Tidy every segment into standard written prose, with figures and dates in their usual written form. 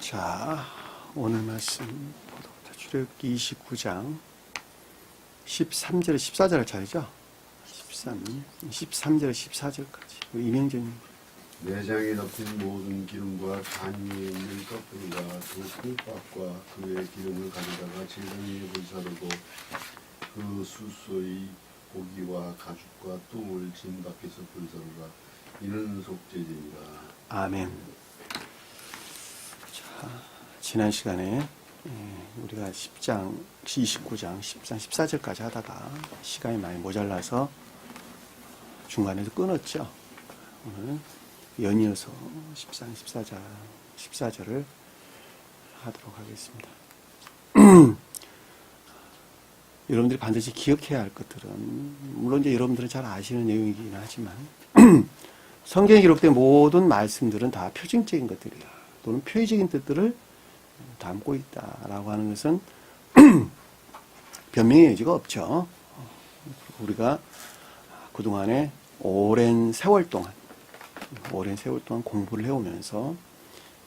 자, 오늘 말씀 출애굽기 29장 13절, 14절 차례죠? 13절, 14절까지. 이명재님. 내장에 덮인 모든 기름과 간 위에 있는 떡불과 그 콩밥과 그의 기름을 가져다가 제단 위에 불사르고 그 수소의 고기와 가죽과 똥을 진 밖에서 불사르라. 이는 속죄제니라. 아멘. 자, 지난 시간에 우리가 10장, 29장, 13, 14절까지 하다가 시간이 많이 모자라서 중간에서 끊었죠. 오늘 연이어서 13, 14절을 하도록 하겠습니다. 여러분들이 반드시 기억해야 할 것들은, 물론 이제 여러분들은 잘 아시는 내용이긴 하지만, 성경에 기록된 모든 말씀들은 다 표징적인 것들이야. 또는 표의적인 뜻들을 담고 있다라고 하는 것은 변명의 여지가 없죠. 우리가 그동안에 오랜 세월 동안 공부를 해오면서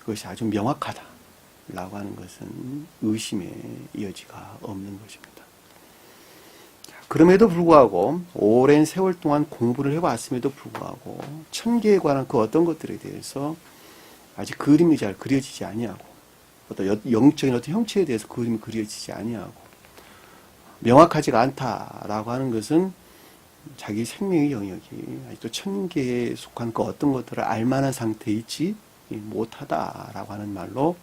그것이 아주 명확하다라고 하는 것은 의심의 여지가 없는 것입니다. 그럼에도 불구하고 오랜 세월 동안 공부를 해왔음에도 불구하고 천계에 관한 그 어떤 것들에 대해서 아직 그림이 잘 그려지지 아니하고 어떤 영적인 어떤 형체에 대해서 그림이 그려지지 아니하고 명확하지가 않다라고 하는 것은 자기 생명의 영역이 아직도 천계에 속한 그 어떤 것들을 알만한 상태에 있지 못하다라고 하는 말로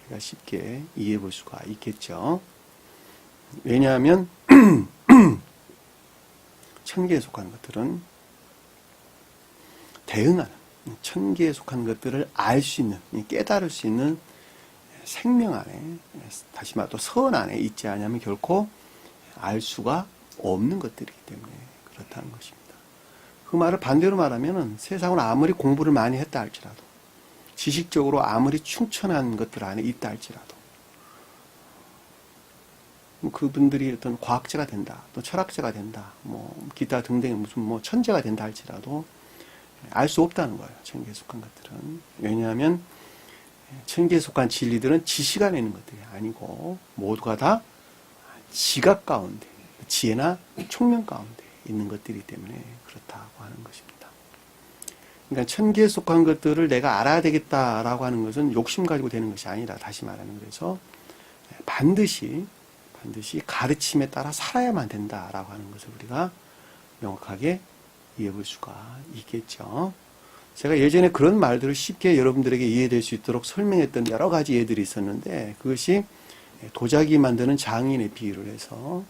우리가 쉽게 이해해 볼 수가 있겠죠. 왜냐하면 천계에 속한 것들은 대응하는, 천계에 속한 것들을 알 수 있는, 깨달을 수 있는 생명 안에, 다시 말해 또 선 안에 있지 않으면 결코 알 수가 없는 것들이기 때문에 그렇다는 것입니다. 그 말을 반대로 말하면 세상은 아무리 공부를 많이 했다 할지라도, 지식적으로 아무리 충천한 것들 안에 있다 할지라도, 그분들이 어떤 과학자가 된다, 또 철학자가 된다, 기타 등등의 무슨 천재가 된다 할지라도 알 수 없다는 거예요. 천계에 속한 것들은. 왜냐하면 천계에 속한 진리들은 지식 안에 있는 것들이 아니고 모두가 다 지각 가운데, 지혜나 총명 가운데 있는 것들이기 때문에 그렇다고 하는 것입니다. 그러니까 천계에 속한 것들을 내가 알아야 되겠다라고 하는 것은 욕심 가지고 되는 것이 아니라, 다시 말하는 그래서 반드시 가르침에 따라 살아야만 된다라고 하는 것을 우리가 명확하게 이해해 볼 수가 있겠죠. 제가 예전에 그런 말들을 쉽게 여러분들에게 이해될 수 있도록 설명했던 여러 가지 예들이 있었는데, 그것이 도자기 만드는 장인의 비유를 해서,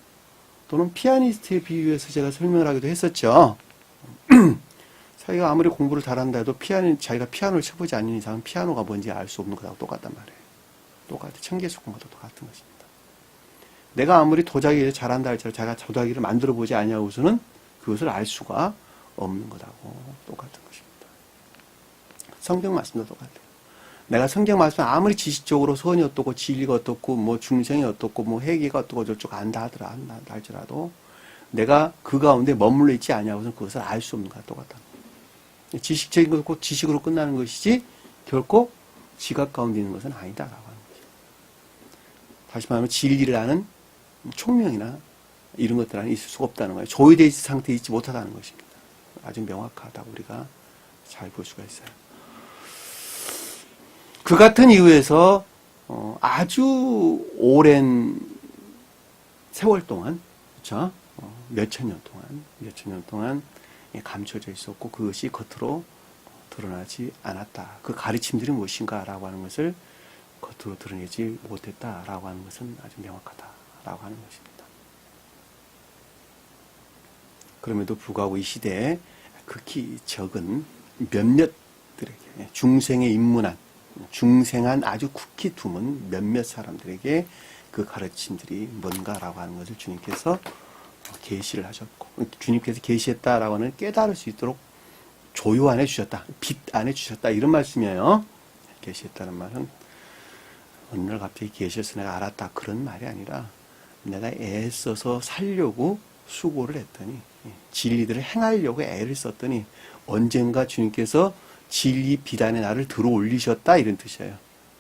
또는 피아니스트의 비유해서 제가 설명을 하기도 했었죠. 자기가 아무리 공부를 잘한다 해도 자기가 피아노를 쳐보지 않는 이상은 피아노가 뭔지 알 수 없는 것하고 똑같단 말이에요. 똑같아. 천계에 속한 것도 똑같은 것입니다. 내가 아무리 도자기를 잘한다 할지라도 자기가 도자기를 만들어 보지 않냐고서는 그것을 알 수가 없는 것하고 똑같은 것입니다. 성경 말씀도 똑같아요. 내가 성경 말씀 아무리 지식적으로 선이 어떻고 진리가 어떻고 중생이 어떻고 회개가 어떻고 저쪽 안다 할지라도 내가 그 가운데 머물러 있지 않냐고서는 그것을 알 수 없는 것과 똑같다. 지식적인 것은 꼭 지식으로 끝나는 것이지 결코 지각 가운데 있는 것은 아니다라고 하는 것입니다. 다시 말하면 진리를 아는 총명이나 이런 것들 안에 있을 수가 없다는 거예요. 조회되어 있는 상태에 있지 못하다는 것입니다. 아주 명확하다고 우리가 잘 볼 수가 있어요. 그 같은 이유에서 아주 오랜 세월 동안, 그렇죠? 몇천 년 동안 감춰져 있었고 그것이 겉으로 드러나지 않았다. 그 가르침들이 무엇인가라고 하는 것을 겉으로 드러내지 못했다라고 하는 것은 아주 명확하다라고 하는 것입니다. 그럼에도 불구하고 이 시대에 극히 적은 몇몇들에게, 중생한 아주 극히 드문 몇몇 사람들에게 그 가르침들이 뭔가라고 하는 것을 주님께서 계시를 하셨고, 주님께서 계시했다라고 하는 깨달을 수 있도록 조유 안에 주셨다, 빛 안에 주셨다, 이런 말씀이에요. 계시했다는 말은 어느 날 갑자기 계시해서 내가 알았다, 그런 말이 아니라 내가 애써서 살려고 수고를 했더니, 진리들을 행하려고 애를 썼더니 언젠가 주님께서 진리 비단에 나를 들어 올리셨다, 이런 뜻이에요.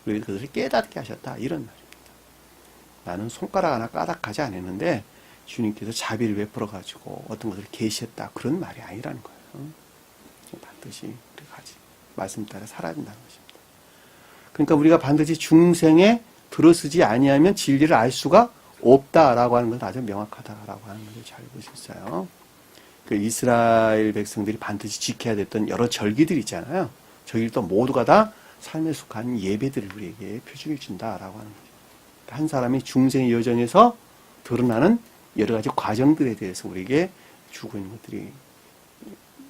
그래서 그것을 깨닫게 하셨다. 이런 말입니다. 나는 손가락 하나 까닭하지 않았는데 주님께서 자비를 베풀어 가지고 어떤 것을 계시했다. 그런 말이 아니라는 거예요. 반드시 우리가 가지 말씀 따라 살아야 된다는 것입니다. 그러니까 우리가 반드시 중생에 들어서지 아니하면 진리를 알 수가 없다라고 하는 건 아주 명확하다라고 하는 것을 잘 볼 수 있어요. 그 이스라엘 백성들이 반드시 지켜야 됐던 여러 절기들이 있잖아요. 저희들도 모두가 다 삶에 속한 예배들을 우리에게 표준해 준다라고 하는 거죠. 한 사람이 중생의 여정에서 드러나는 여러 가지 과정들에 대해서 우리에게 주고 있는 것들이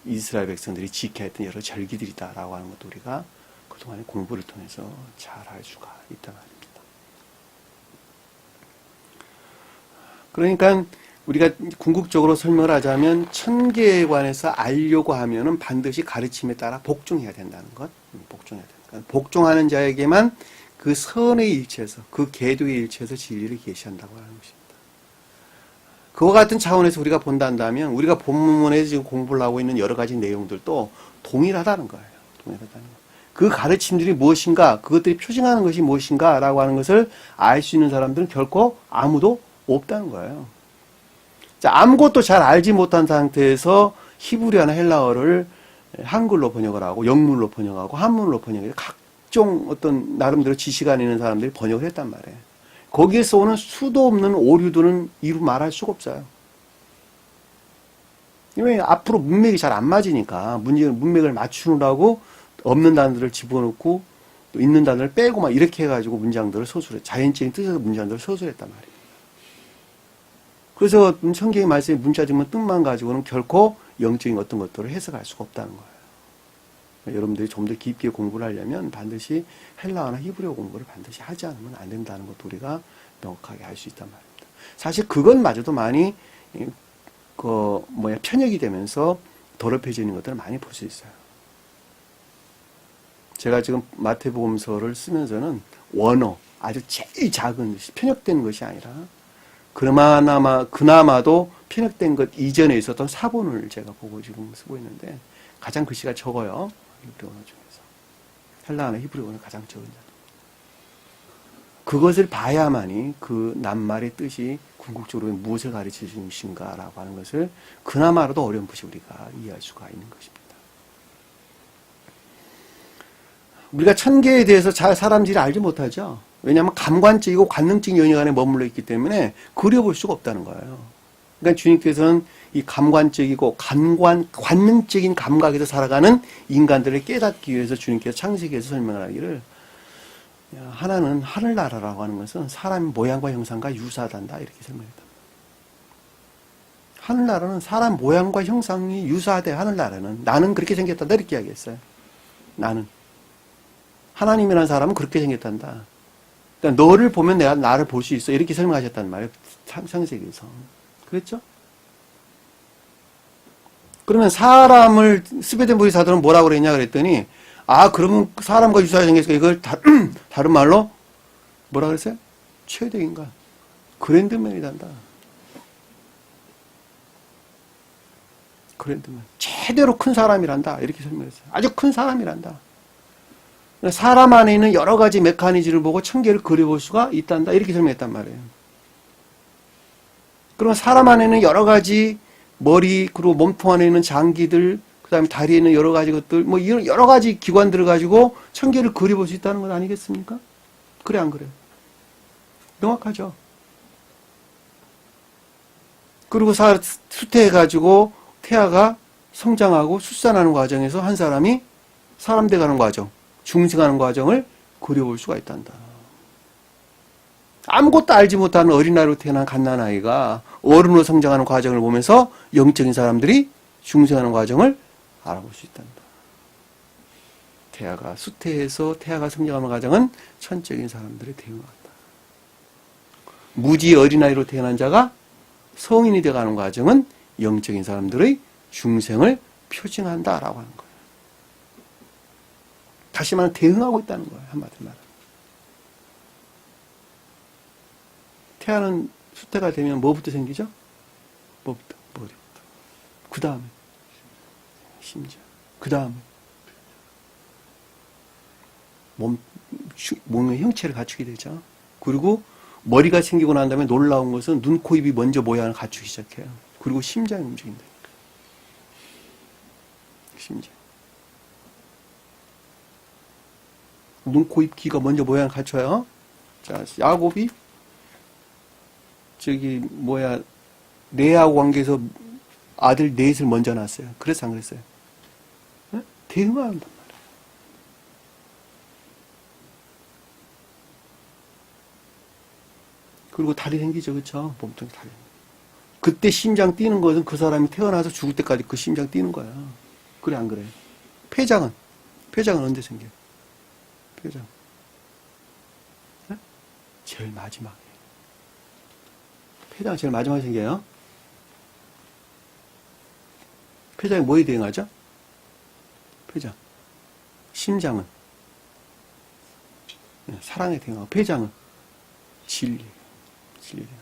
이스라엘 백성들이 지켜야 했던 여러 절기들이다라고 하는 것도 우리가 그동안의 공부를 통해서 잘 알 수가 있단 말입니다. 그러니까 우리가 궁극적으로 설명을 하자면 천계에 관해서 알려고 하면은 반드시 가르침에 따라 복종해야 된다는 것. 복종해야 된다. 복종하는 자에게만 그 선의 일체에서, 그 계도의 일체에서 진리를 계시한다고 하는 것입니다. 그와 같은 차원에서 우리가 본다면 우리가 본문에서 지금 공부를 하고 있는 여러 가지 내용들도 동일하다는 거예요. 동일하다는 거예요. 그 가르침들이 무엇인가, 그것들이 표징하는 것이 무엇인가 라고 하는 것을 알 수 있는 사람들은 결코 아무도 없다는 거예요. 자, 아무것도 잘 알지 못한 상태에서 히브리어나 헬라어를 한글로 번역을 하고 영문으로 번역하고 한문으로 번역해서 각종 어떤 나름대로 지식이 있는 사람들이 번역을 했단 말이에요. 거기에서 오는 수도 없는 오류들은 이루 말할 수가 없어요. 왜 앞으로 문맥이 잘 안 맞으니까 문맥을 맞추느라고 없는 단어들을 집어넣고 또 있는 단어를 빼고 막 이렇게 해가지고 문장들을 서술해. 자연적인 뜻에서 문장들을 서술했단 말이에요. 그래서 성경의 말씀의 문자적인 뜻만 가지고는 결코 영적인 어떤 것들을 해석할 수가 없다는 거예요. 여러분들이 좀 더 깊게 공부를 하려면 반드시 헬라어나 히브리어 공부를 반드시 하지 않으면 안 된다는 것도 우리가 명확하게 알 수 있단 말입니다. 사실 그것마저도 많이 편역이 되면서 더럽혀지는 것들을 많이 볼 수 있어요. 제가 지금 마태복음서를 쓰면서는 원어, 아주 제일 작은 편역된 것이 아니라 그나마도 편역된 것 이전에 있었던 사본을 제가 보고 지금 쓰고 있는데 가장 글씨가 적어요. 히브리어 중에서. 헬라어나 히브리어는 가장 적은 자. 그것을 봐야만이 그 낱말의 뜻이 궁극적으로 무엇을 가르치는 것인가라고 하는 것을 그나마라도 어렴풋이 우리가 이해할 수가 있는 것입니다. 우리가 천계에 대해서 잘 사람들이 알지 못하죠. 왜냐하면 감관적이고 관능적인 영역 안에 머물러 있기 때문에 그려볼 수가 없다는 거예요. 그러니까 주님께서는 이 감관적이고 관능적인 감각에서 살아가는 인간들을 깨닫기 위해서 주님께서 창세기에서 설명을 하기를 하나는 하늘나라라고 하는 것은 사람의 모양과 형상과 유사하단다 이렇게 설명했다. 하늘나라는 사람 모양과 형상이 유사하대. 하늘나라는 나는 그렇게 생겼단다 이렇게 이야기했어요. 나는 하나님이라는 사람은 그렇게 생겼단다. 그러니까 너를 보면 내가 나를 볼 수 있어 이렇게 설명하셨단 말이에요. 창세기에서. 그랬죠? 그러면 사람을 스베덴보리 사도는 뭐라고 그랬냐 그랬더니 그러면 사람과 유사하게 생겼으니까 이걸 다른 말로 뭐라 그랬어요? 최대인간 그랜드맨이란다. 그랜드맨 최대로 큰 사람이란다 이렇게 설명했어요. 아주 큰 사람이란다. 사람 안에 있는 여러 가지 메커니즘을 보고 천계를 그려볼 수가 있단다 이렇게 설명했단 말이에요. 그럼 사람 안에 있는 여러 가지 머리 그리고 몸통 안에 있는 장기들 그 다음에 다리에 있는 여러 가지 것들 뭐 이런 여러 가지 기관들을 가지고 천계를 그려볼 수 있다는 건 아니겠습니까? 그래 안 그래? 명확하죠. 그리고 수태해가지고 태아가 성장하고 출산하는 과정에서 한 사람이 사람 돼가는 과정 중생하는 과정을 그려볼 수가 있단다. 아무것도 알지 못하는 어린아이로 태어난 갓난아이가 어른으로 성장하는 과정을 보면서 영적인 사람들이 중생하는 과정을 알아볼 수 있단다. 태아가 수태해서 태아가 성장하는 과정은 천적인 사람들의 대응을 한다. 무지 어린아이로 태어난 자가 성인이 되어가는 과정은 영적인 사람들의 중생을 표징한다라고 하는 거예요. 다시 말하면 대응하고 있다는 거예요. 한마디로 말하면. 태아는 수태가 되면 뭐부터 생기죠? 뭐부터? 머리부터. 그 다음에 심장. 그 다음에 몸의 형체를 갖추게 되죠. 그리고 머리가 생기고 난 다음에 놀라운 것은 눈, 코, 입이 먼저 모양을 갖추기 시작해요. 그리고 심장이 움직인다. 심장. 눈, 코, 입, 귀가 먼저 모양을 갖춰요. 자, 야곱이 레아하고 관계에서 아들 넷을 먼저 낳았어요. 그래서 안 그랬어요? 네? 대응한단 말이에요. 그리고 다리 생기죠, 그렇죠? 몸통에 다리. 그때 심장 뛰는 것은 그 사람이 태어나서 죽을 때까지 그 심장 뛰는 거야. 그래 안 그래? 폐장은 언제 생겨요? 폐장. 네? 제일 마지막에. 폐장은 제일 마지막에 생겨요. 폐장이 뭐에 대응하죠? 폐장. 심장은 사랑에 대응하고, 폐장은 진리에 대응한다.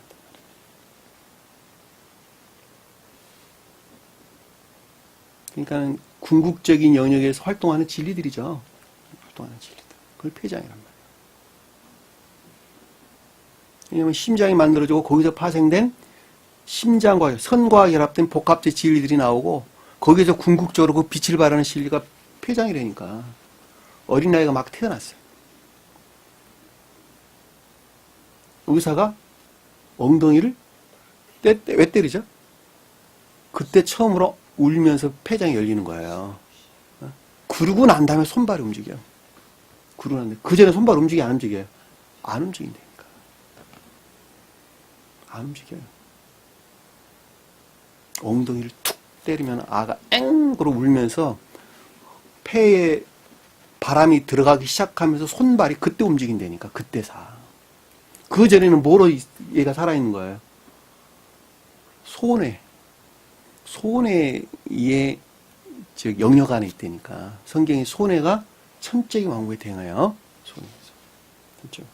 그러니까 궁극적인 영역에서 활동하는 진리들이죠. 활동하는 진리들. 그걸 폐장이란 말이에요. 왜냐하면 심장이 만들어지고 거기서 파생된 심장과 선과 결합된 복합적 진리들이 나오고 거기에서 궁극적으로 그 빛을 발하는 진리가 폐장이라니까. 어린아이가 막 태어났어요. 의사가 엉덩이를 왜 때리죠? 그때 처음으로 울면서 폐장이 열리는 거예요. 그러고 난 다음에 손발이 움직여요. 그러고 난 다음에. 그 전에 손발 안 움직여요? 안 움직인다니까. 안 움직여요. 엉덩이를 툭 때리면 아가 앵으로 울면서 폐에 바람이 들어가기 시작하면서 손발이 그때 움직인다니까. 그때사. 그 전에는 뭐로 얘가 살아있는 거예요? 소뇌의 영역 안에 있다니까. 성경이 소뇌가 천적인 왕국에 대응해요. 소뇌에서. 천적.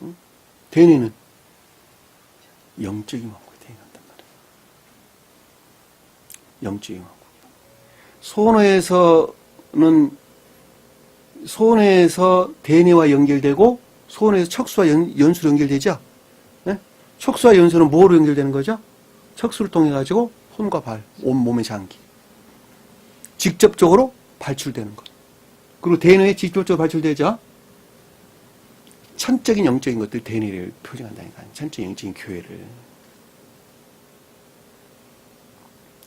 응? 대뇌는 영적인 왕국에 대응한단 말이에요. 영적인 왕국. 소뇌에서 대뇌와 연결되고 소뇌에서 척수와 연수로 연결되죠. 네? 척수와 연수는 뭐로 연결되는 거죠? 척수를 통해 가지고 손과 발, 온몸의 장기 직접적으로 발출되는 것. 그리고 대뇌에 직접적으로 발출되죠. 천적인 영적인 것들 대뇌를 표징한다니까. 천적인 영적인 교회를.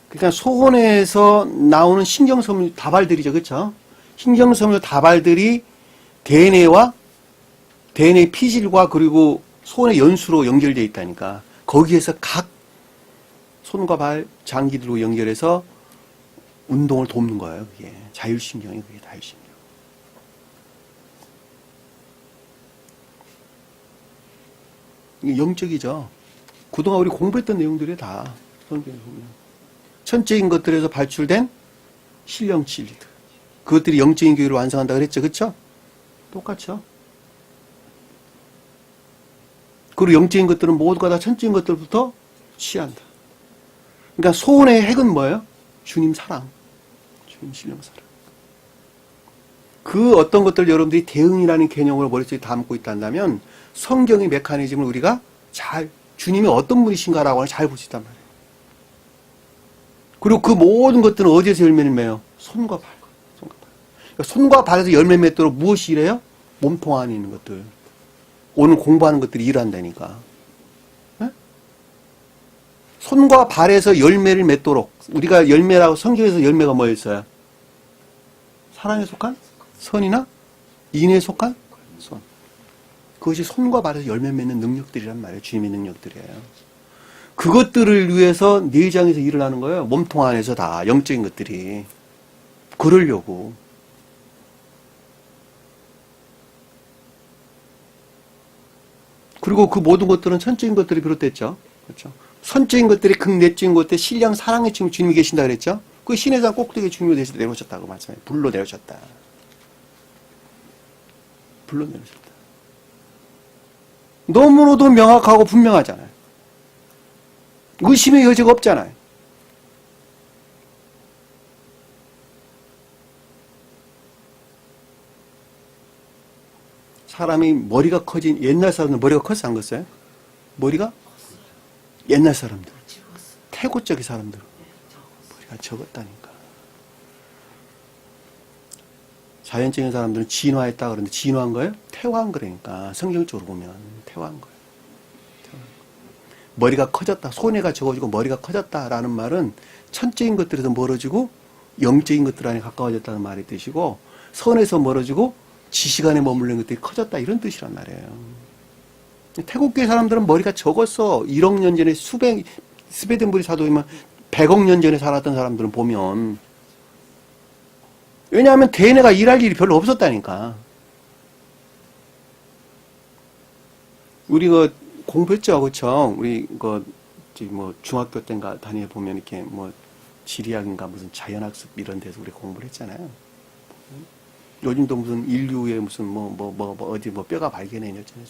그러니까 소원에서 나오는 신경섬유 다발들이죠. 그렇죠? 신경섬유 다발들이 대뇌와 대뇌 피질과 그리고 손의 연수로 연결되어 있다니까. 거기에서 각 손과 발, 장기들로 연결해서 운동을 돕는 거예요. 그게 자율신경이 그게 자율신경. 이게 영적이죠. 그동안 우리 공부했던 내용들이 다 성경에 보면 천적인 것들에서 발출된 신령 진리들. 그것들이 영적인 교회를 완성한다 그랬죠. 그렇죠? 똑같죠. 그리고 영적인 것들은 모두가 다 천적인 것들부터 취한다. 그러니까 소원의 핵은 뭐예요? 주님 사랑. 주님 신령 사랑. 그 어떤 것들 여러분들이 대응이라는 개념으로 머릿속에 담고 있다면 성경의 메커니즘을 우리가 잘 주님이 어떤 분이신가라고 잘 볼 수 있단 말이에요. 그리고 그 모든 것들은 어디에서 열매를 맺어요? 손과 발. 그러니까 손과 발에서 열매 맺도록 무엇이 일해요? 몸통 안에 있는 것들. 오늘 공부하는 것들이 일한다니까. 네? 손과 발에서 열매를 맺도록. 우리가 열매라고 성경에서 열매가 뭐였어요? 사랑에 속한 선이나 인에 속한 손. 그것이 손과 발에서 열매 맺는 능력들이란 말이에요. 주님의 능력들이에요. 그것들을 위해서 내장에서 일을 하는 거예요. 몸통 안에서 다 영적인 것들이. 그러려고. 그리고 그 모든 것들은 천적인 것들이 비롯됐죠. 그렇죠. 선적인 것들이 극내적인 것들, 신령 사랑의 지금 주님이 계신다 그랬죠. 그 신의 산 꼭대기에 주님이 대신 내려오셨다고 말씀해요. 불로 내려오셨다. 불로 내려오셨다. 너무나도 명확하고 분명하잖아요. 의심의 여지가 없잖아요. 사람이 머리가 커진, 옛날 사람들 머리가 컸어, 안 컸어요? 머리가? 옛날 사람들. 태고 쪽의 사람들. 머리가 적었다니까. 자연적인 사람들은 진화했다 그러는데 진화한 거예요? 퇴화한 거라니까. 성경적으로 보면 퇴화한 거예요. 머리가 커졌다. 손해가 적어지고 머리가 커졌다라는 말은 천적인 것들에서 멀어지고 영적인 것들 안에 가까워졌다는 말의 뜻이고, 선에서 멀어지고 지식 안에 머물는 것들이 커졌다, 이런 뜻이란 말이에요. 태국교회 사람들은 머리가 적었어. 1억 년 전에 스베덴부리 사도이면 100억 년 전에 살았던 사람들은 보면, 왜냐하면 대뇌가 일할 일이 별로 없었다니까. 우리 공부했죠, 그쵸? 우리 중학교 때인가 다니에 보면 이렇게 지리학인가 무슨 자연학습 이런 데서 우리 공부를 했잖아요. 요즘도 무슨 인류의 무슨 어디 뼈가 발견해냈잖아요.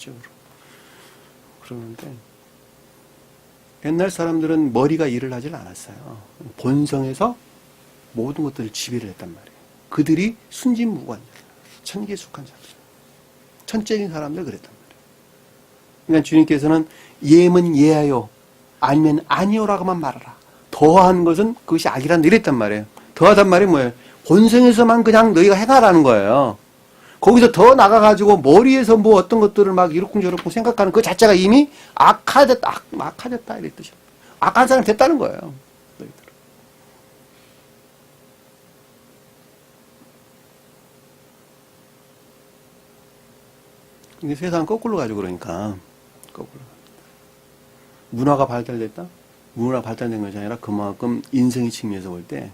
그러는데 옛날 사람들은 머리가 일을 하질 않았어요. 본성에서 모든 것들을 지배를 했단 말이에요. 그들이 순진무구한 자들, 천계숙한 자들, 천적인 사람들 그랬단 말이에요. 그러니까 주님께서는 예면 예하여 아니면 아니오라고만 말하라. 더한 것은 그것이 악이란 이랬단 말이에요. 더하단 말이 뭐예요? 본성에서만 그냥 너희가 행하라는 거예요. 거기서 더 나가가지고 머리에서 어떤 것들을 막 이렇쿵저렇쿵 생각하는 그 자체가 이미 악하졌다 이랬 뜻이에요. 악한 사람 됐다는 거예요. 너희들. 근데 세상 거꾸로 가지고 그러니까 거꾸로. 문화가 발달됐다? 문화가 발달된 것이 아니라 그만큼 인성의 측면에서 볼 때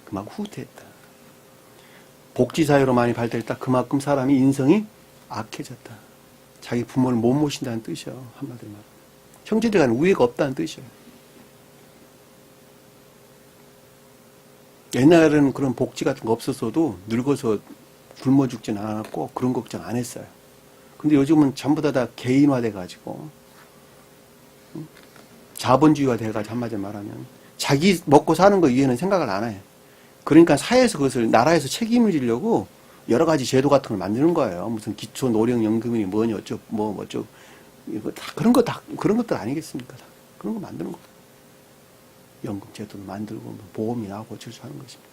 그만큼 후퇴했다. 복지사회로 많이 발달했다. 그만큼 사람이 인성이 악해졌다. 자기 부모를 못 모신다는 뜻이요. 한마디로 말하면. 형제들 간에 우애가 없다는 뜻이에요. 옛날에는 그런 복지 같은 거 없었어도 늙어서 굶어 죽진 않았고 그런 걱정 안 했어요. 근데 요즘은 전부 다 개인화돼 가지고 자본주의화 돼 가지고 한마디로 말하면 자기 먹고 사는 거 이외에는 생각을 안 해요. 그러니까 사회에서 그것을 나라에서 책임을 지려고 여러 가지 제도 같은 걸 만드는 거예요. 무슨 기초 노령연금이 뭐니 어쩌고 어쩌고 이거 다 그런 것들 아니겠습니까? 다 그런 거 만드는 거예요. 연금 제도도 만들고 보험이 나오고 어쩔 수 하는 것입니다.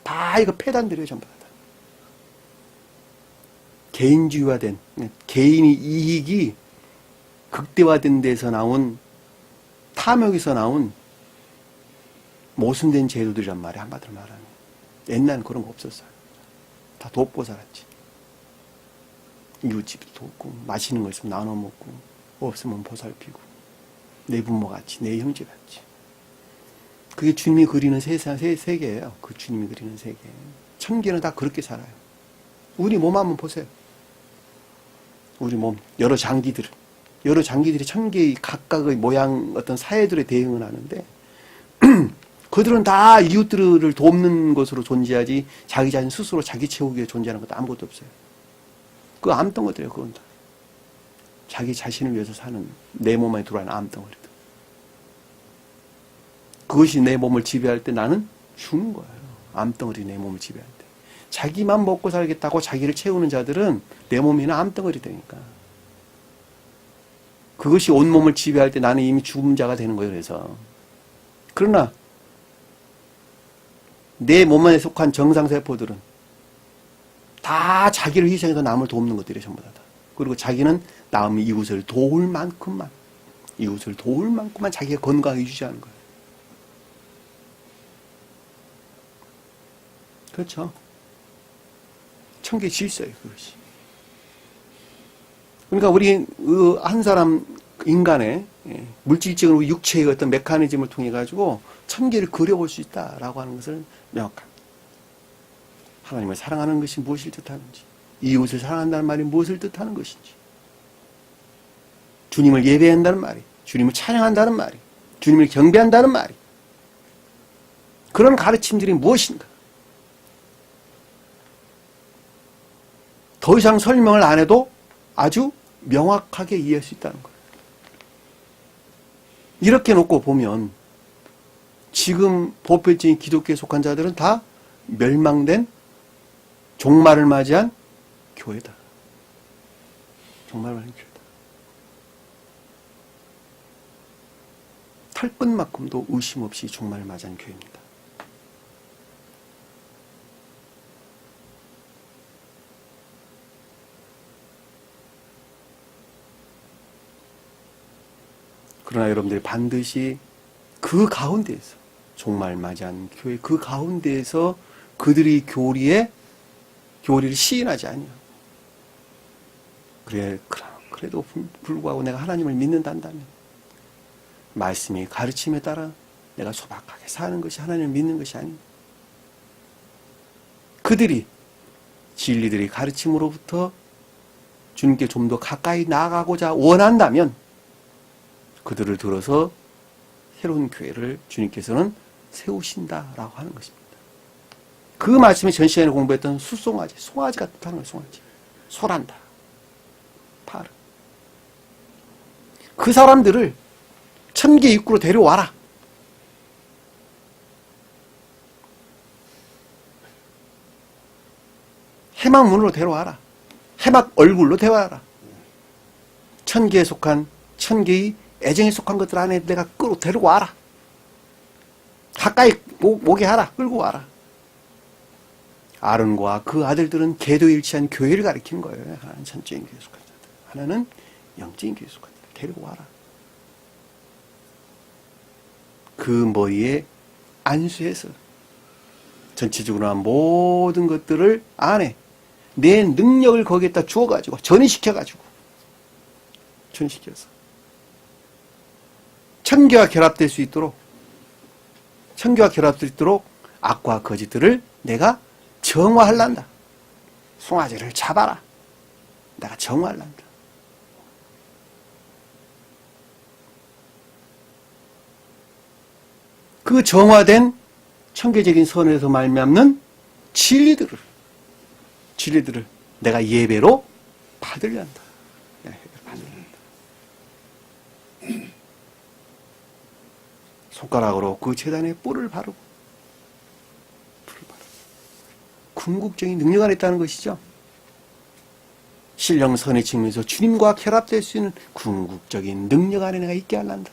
다 이거 폐단들이에요, 전부 다. 개인주의화된 개인의 이익이 극대화된 데서 나온 탐욕에서 나온 모순된 제도들이란 말이야, 한마디로 말하면. 옛날엔 그런 거 없었어요. 다 돕고 살았지. 이웃집도 돕고, 맛있는 거 있으면 나눠 먹고, 없으면 보살피고, 내 부모 같이, 내 형제 같이. 그게 주님이 그리는 세계예요. 그 주님이 그리는 세계. 천계는 다 그렇게 살아요. 우리 몸 한번 보세요. 우리 몸, 여러 장기들이 천개의 각각의 모양, 어떤 사회들에 대응을 하는데, 그들은 다 이웃들을 돕는 것으로 존재하지, 자기 자신 스스로 자기 채우기 위해 존재하는 것도 아무것도 없어요. 그거 암덩어리예요, 그건 다. 자기 자신을 위해서 사는 내 몸 안에 들어가는 암덩어리들. 그것이 내 몸을 지배할 때 나는 죽는 거예요. 암덩어리 내 몸을 지배할 때. 자기만 먹고 살겠다고 자기를 채우는 자들은 내 몸에는 암덩어리 되니까. 그것이 온몸을 지배할 때 나는 이미 죽은 자가 되는 거예요, 그래서. 그러나, 내 몸 안에 속한 정상세포들은 다 자기를 희생해서 남을 돕는 것들이 전부 다. 그리고 자기는 남의 이웃을 도울 만큼만 자기가 건강하게 유지하는 거예요. 그렇죠. 천개 질서예요, 그것이. 그러니까 우리 한 사람 인간의 물질적인 육체의 어떤 메커니즘을 통해 가지고 천계를 그려볼 수 있다라고 하는 것을 명확합니다. 하나님을 사랑하는 것이 무엇을 뜻하는지, 이웃을 사랑한다는 말이 무엇을 뜻하는 것인지, 주님을 예배한다는 말이, 주님을 찬양한다는 말이, 주님을 경배한다는 말이, 그런 가르침들이 무엇인가? 더 이상 설명을 안 해도 아주 명확하게 이해할 수 있다는 거예요. 이렇게 놓고 보면 지금 보편적인 기독교에 속한 자들은 다 멸망된 종말을 맞이한 교회다. 종말 많은 교회다. 털끝만큼도 의심 없이 종말을 맞이한 교회입니다. 그러나 여러분들이 반드시 그 가운데에서 종말 맞이한 교회 그 가운데에서 그들이 교리를 시인하지 아니하고 그래도 불구하고 내가 하나님을 믿는다면 말씀이 가르침에 따라 내가 소박하게 사는 것이 하나님을 믿는 것이 아닙니다. 진리들이 가르침으로부터 주님께 좀 더 가까이 나아가고자 원한다면 그들을 들어서 새로운 교회를 주님께서는 세우신다라고 하는 것입니다. 그 말씀이 전 시간에 공부했던 수송아지, 송아지가 뜻하는 거예요. 송아지. 소란다. 파르. 그 사람들을 천계 입구로 데려와라. 해막 문으로 데려와라. 해막 얼굴로 데려와라. 천계에 속한 천계의 애정에 속한 것들 안에 내가 데려와라. 가까이 오게 하라. 끌고 와라. 아론과 그 아들들은 계도일치한 교회를 가리키는 거예요. 하나는 천적인 교회에 속한 자들. 하나는 영적인 교회에 속한 자들. 데리고 와라. 그 머리에 안수해서 전체적으로 모든 것들을 안에 내 능력을 거기에다 주어가지고 전이시켜서 천계와 결합될 수 있도록 악과 거짓들을 내가 정화할란다. 송아지를 잡아라. 내가 정화할란다. 그 정화된 천계적인 선에서 말미암는 진리들을 내가 예배로 받으려한다. 손가락으로 그 제단에 뿔을 바르고 궁극적인 능력 안에 있다는 것이죠. 신령선의 측면에서 주님과 결합될 수 있는 궁극적인 능력 안에 내가 있게 하란다.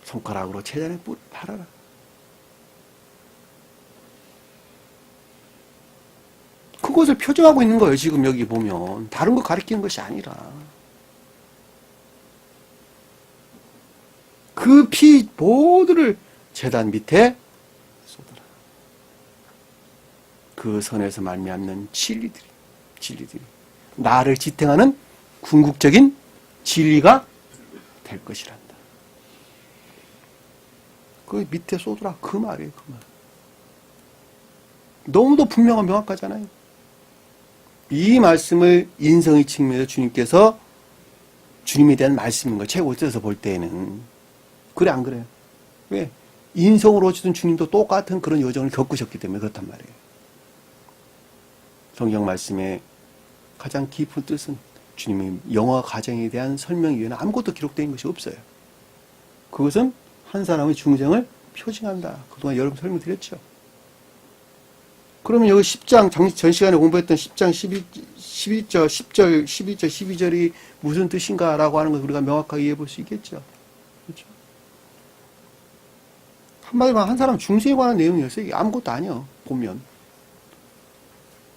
손가락으로 제단에 뿔을 바라라. 그것을 표정하고 있는 거예요. 지금 여기 보면 다른 거 가리키는 것이 아니라 그 피 모두를 제단 밑에 쏟아라. 그 선에서 말미암는 진리들이 나를 지탱하는 궁극적인 진리가 될 것이란다. 그 밑에 쏟으라. 그 말이에요. 그 말. 너무도 분명하고 명확하잖아요. 이 말씀을 인성의 측면에서 주님께서 주님에 대한 말씀인 걸 최고 뜯어서 볼 때에는 그래 안 그래요? 왜? 인성으로 오시던 주님도 똑같은 그런 여정을 겪으셨기 때문에 그렇단 말이에요. 성경 말씀의 가장 깊은 뜻은 주님의 영화 가정에 대한 설명 이외에는 아무것도 기록된 것이 없어요. 그것은 한 사람의 중생을 표징한다. 그동안 여러분 설명드렸죠. 그러면 여기 10장, 전 시간에 공부했던 10장 11절, 12절이 무슨 뜻인가라고 하는 걸 우리가 명확하게 이해해 볼 수 있겠죠. 그렇죠? 한마디로 한 사람 중생에 관한 내용이었어요. 이게 아무것도 아니에요. 보면.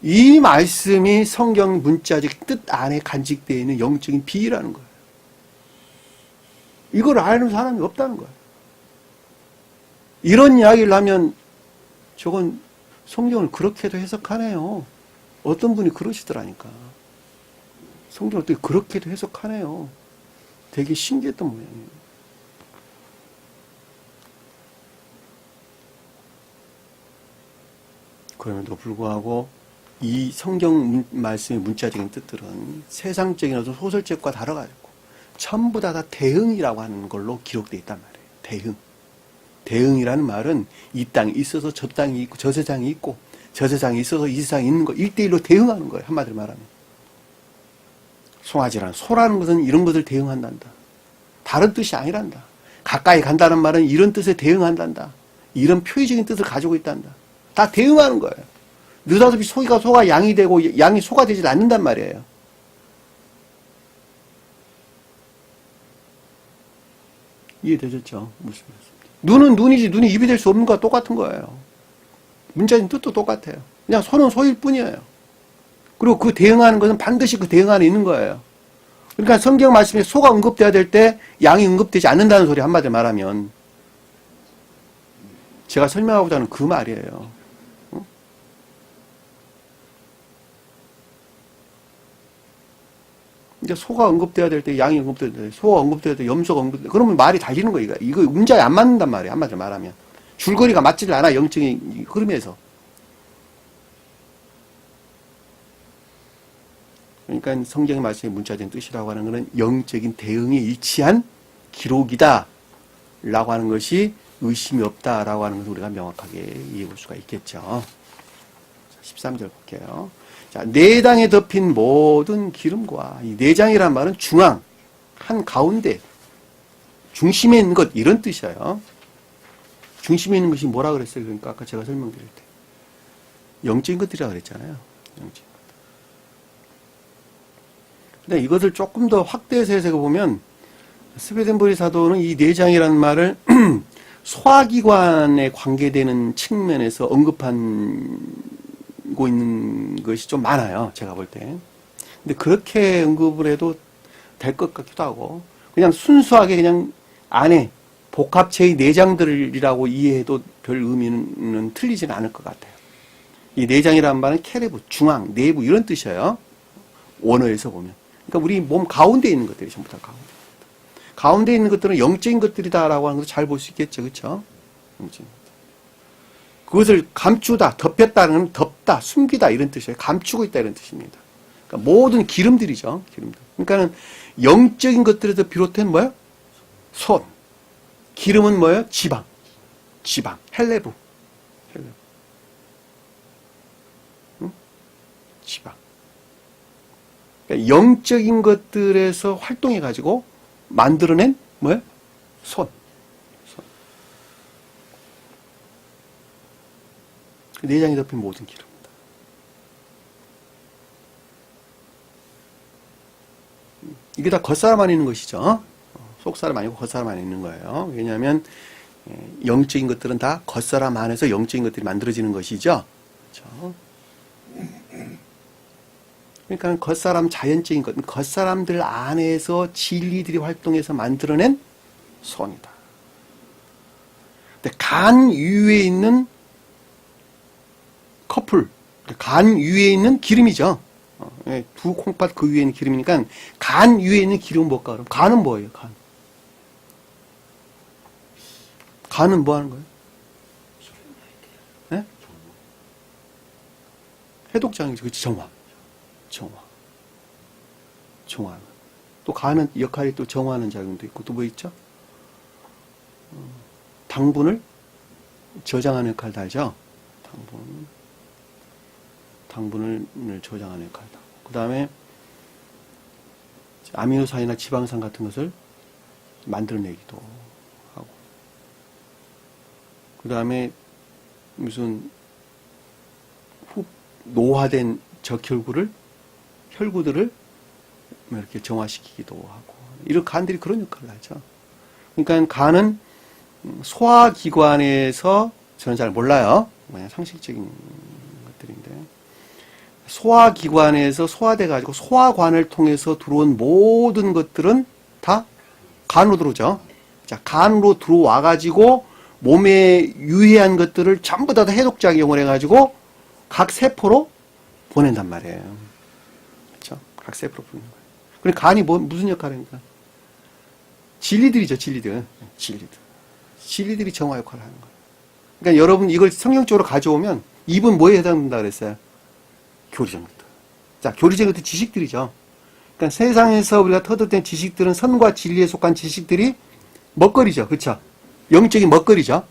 이 말씀이 성경 문자적 뜻 안에 간직되어 있는 영적인 비유라는 거예요. 이걸 아는 사람이 없다는 거예요. 이런 이야기를 하면 저건 성경을 그렇게도 해석하네요. 어떤 분이 그러시더라니까. 성경을 어떻게 그렇게도 해석하네요. 되게 신기했던 모양이에요. 그럼에도 불구하고 이 성경 말씀의 문자적인 뜻들은 세상적인 어떤 소설책과 다르가지고 전부 다 대응이라고 하는 걸로 기록되어 있단 말이에요. 대응이라는 말은 이 땅이 있어서 저 땅이 있고 저 세상이 있고 저 세상이 있어서 이 세상이 있는 거 1대1로 대응하는 거예요. 한마디로 말하면. 송아지란 소라는 것은 이런 것을 대응한단다. 다른 뜻이 아니란다. 가까이 간다는 말은 이런 뜻에 대응한단다. 이런 표의적인 뜻을 가지고 있단다. 다 대응하는 거예요. 느닷없이 소가 양이 되고 양이 소가 되질 않는단 말이에요. 이해되셨죠? 무슨 말씀? 눈은 눈이지 눈이 입이 될 수 없는 거와 똑같은 거예요. 문자적인 뜻도 똑같아요. 그냥 손은 소일 뿐이에요. 그리고 그 대응하는 것은 반드시 그 대응 안에 있는 거예요. 그러니까 성경 말씀에 소가 언급돼야 될 때 양이 언급되지 않는다는 소리 한마디로 말하면 제가 설명하고자 하는 그 말이에요. 이제 소가 언급돼야 될 때 양이 언급돼야 될 때 소가 언급돼야 될 때 염소가 언급돼야 돼. 그러면 말이 달리는 거예요. 이거 문자에 안 맞는단 말이에요. 한마디로 말하면. 줄거리가 맞지를 않아. 영적인 흐름에서. 그러니까 성경의 말씀의 문자적인 뜻이라고 하는 것은 영적인 대응에 일치한 기록이다 라고 하는 것이 의심이 없다 라고 하는 것을 우리가 명확하게 이해해 볼 수가 있겠죠. 13절 볼게요. 자, 내장에 덮인 모든 기름과 이 내장이란 말은 중앙, 한 가운데, 중심에 있는 것 이런 뜻이에요. 중심에 있는 것이 뭐라 그랬어요? 그러니까 아까 제가 설명드릴 때 영적인 것들이라고 그랬잖아요. 영적인 것. 근데 이것을 조금 더 확대해서 해석해 보면 스웨덴보리 사도는 이 내장이라는 말을 소화기관에 관계되는 측면에서 언급하고 있는 것이 좀 많아요. 제가 볼 때. 근데 그렇게 언급을 해도 될 것 같기도 하고 그냥 순수하게 그냥 안에 복합체의 내장들이라고 이해해도 별 의미는 틀리지는 않을 것 같아요. 이 내장이라는 말은 케레브, 중앙, 내부 이런 뜻이에요. 원어에서 보면. 그러니까 우리 몸 가운데에 있는 것들이 전부 다 가운데. 가운데 있는 것들은 영적인 것들이다라고 하는 것을 잘 볼 수 있겠죠. 그렇죠? 영적인 것들. 그것을 감추다, 덮였다는 건 덮다, 숨기다 이런 뜻이에요. 감추고 있다 이런 뜻입니다. 그러니까 모든 기름들이죠. 기름들. 그러니까는 영적인 것들에서 비롯된 뭐예요? 손. 기름은 뭐예요? 지방. 지방. 헬레브. 헬레브. 응? 지방. 그러니까 영적인 것들에서 활동해가지고 만들어낸 뭐예요? 손. 내장이 덮인 모든 기름입니다. 이게 다 겉사람 안에 있는 것이죠. 속사람 아니고 겉사람 안에 있는 거예요. 왜냐하면 영적인 것들은 다 겉사람 안에서 영적인 것들이 만들어지는 것이죠. 그렇죠? 그러니까 겉사람 자연적인 것, 겉사람들 안에서 진리들이 활동해서 만들어낸 손이다. 근데 간 위에 있는 커플, 간 위에 있는 기름이죠. 두 콩팥 그 위에 있는 기름이니까 간 위에 있는 기름은 뭘까? 그럼 간은 뭐예요? 간. 간은 뭐 하는 거예요? 네? 해독장이죠. 그치? 정화. 정화하는. 또 간은 역할이 또 정화하는 작용도 있고 또 뭐 있죠? 당분을 저장하는 역할도 하죠. 당분을 저장하는 역할도 하고. 그 다음에 아미노산이나 지방산 같은 것을 만들어내기도 하고. 그 다음에 무슨 노화된 혈구들을 이렇게 정화시키기도 하고. 이런 간들이 그런 역할을 하죠. 그러니까 간은 소화기관에서 저는 잘 몰라요. 그냥 상식적인 것들인데. 소화기관에서 소화돼가지고 소화관을 통해서 들어온 모든 것들은 다 간으로 들어오죠. 자, 간으로 들어와가지고 몸에 유해한 것들을 전부 다 해독작용을 해가지고 각 세포로 보낸단 말이에요. 그렇죠? 각 세포로 보내는 거예요. 그럼 간이 무슨 역할입니까? 진리들이죠, 진리들. 진리들이 정화 역할을 하는 거예요. 그러니까 여러분 이걸 성경적으로 가져오면 입은 뭐에 해당된다 그랬어요? 교리적인 것들. 자, 교리적인 것들 지식들이죠. 그러니까 세상에서 우리가 터득된 지식들은 선과 진리에 속한 지식들이 먹거리죠. 그렇죠? 영적인 먹거리죠.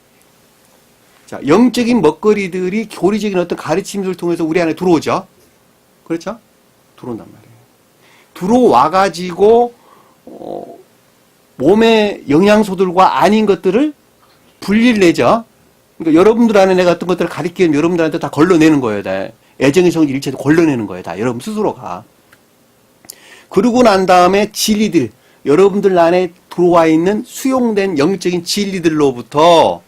자, 영적인 먹거리들이 교리적인 어떤 가르침들을 통해서 우리 안에 들어오죠. 그렇죠? 들어온단 말이에요. 들어와가지고 몸의 영양소들과 아닌 것들을 분리를 내죠. 그러니까 여러분들 안에 내가 어떤 것들을 가르치면 여러분들한테 다 걸러내는 거예요. 다. 애정의 성질 일체도 걸러내는 거예요. 다. 여러분 스스로가. 그러고 난 다음에 진리들, 여러분들 안에 들어와 있는 수용된 영적인 진리들로부터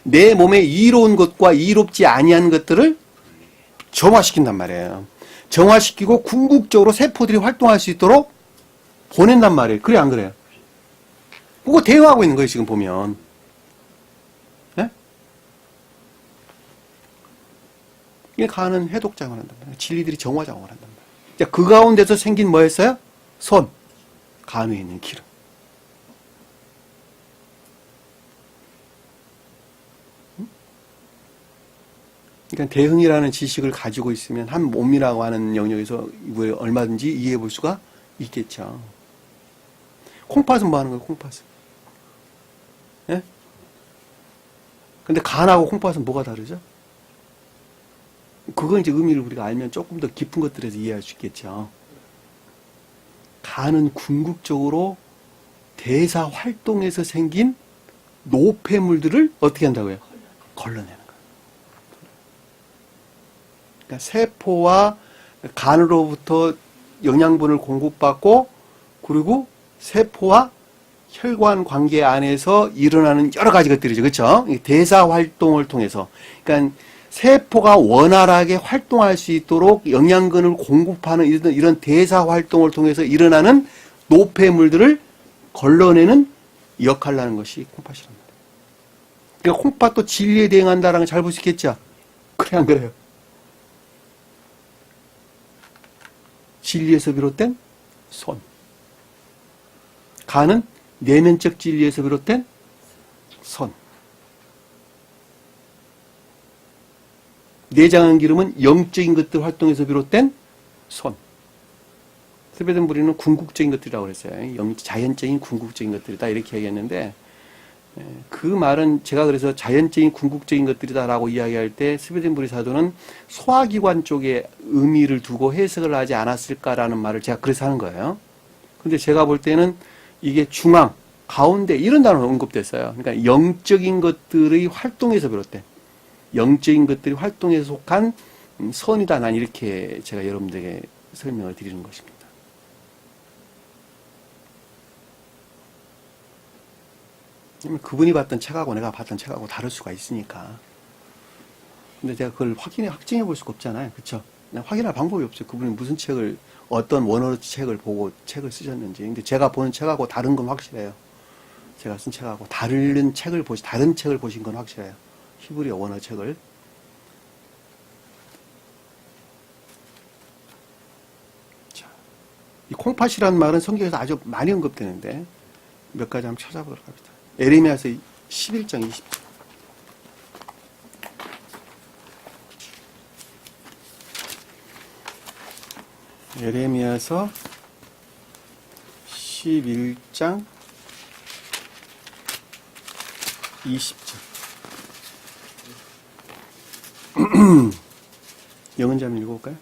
내 몸에 이로운 것과 이롭지 아니한 것들을 정화시킨단 말이에요. 정화시키고 궁극적으로 세포들이 활동할 수 있도록 보낸단 말이에요. 그래 안 그래요? 그거 대응하고 있는 거예요. 지금 보면. 네? 이게 간은 해독작용을 한단 말이에요. 진리들이 정화작용을 한단 말이에요. 그 가운데서 생긴 뭐였어요? 손. 간 위에 있는 기름. 그러니까 대흥이라는 지식을 가지고 있으면 한 몸이라고 하는 영역에서 이걸 얼마든지 이해해 볼 수가 있겠죠. 콩팥은 뭐 하는 거예요? 콩팥은. 예? 근데 간하고 콩팥은 뭐가 다르죠? 그건 이제 의미를 우리가 알면 조금 더 깊은 것들에서 이해할 수 있겠죠. 간은 궁극적으로 대사 활동에서 생긴 노폐물들을 어떻게 한다고요? 걸러내는 거예요. 그러니까 세포와 간으로부터 영양분을 공급받고 그리고 세포와 혈관 관계 안에서 일어나는 여러 가지 것들이죠. 그렇죠? 대사 활동을 통해서. 그러니까 세포가 원활하게 활동할 수 있도록 영양분을 공급하는 이런 대사 활동을 통해서 일어나는 노폐물들을 걸러내는 역할을 하는 것이 콩팥이란 말이에요. 그러니까 콩팥도 진리에 대응한다라는 걸 잘 볼 수 있겠죠? 그래 안 그래요? 진리에서 비롯된 손. 간은 내면적 진리에서 비롯된 손. 내장한 기름은 영적인 것들 활동에서 비롯된 손. 스베덴부리는 궁극적인 것들이라고 그랬어요. 자연적인 궁극적인 것들이다 이렇게 얘기했는데 그 말은 제가 그래서 자연적인 궁극적인 것들이다라고 이야기할 때 스베덴부리 사도는 소화기관 쪽에 의미를 두고 해석을 하지 않았을까라는 말을 제가 그래서 하는 거예요. 근데 제가 볼 때는 이게 중앙, 가운데 이런 단어가 언급됐어요. 그러니까 영적인 것들의 활동에서 비롯된 영적인 것들이 활동에 속한 선이다. 난 이렇게 제가 여러분들에게 설명을 드리는 것입니다. 그분이 봤던 책하고 내가 봤던 책하고 다를 수가 있으니까. 근데 제가 그걸 확증해 볼 수가 없잖아요. 그쵸? 확인할 방법이 없어요. 그분이 무슨 책을, 어떤 원어로 책을 보고 책을 쓰셨는지. 근데 제가 보는 책하고 다른 건 확실해요. 제가 쓴 책하고 다른 책을 보신 건 확실해요. 히브리어 원어 책을. 자, 이 콩팥이라는 말은 성경에서 아주 많이 언급되는데 몇 가지 한번 찾아보도록 합니다. 에레미야서 11장 20절. 에레미야서 11장 20절. 영은자 한번 읽어볼까요?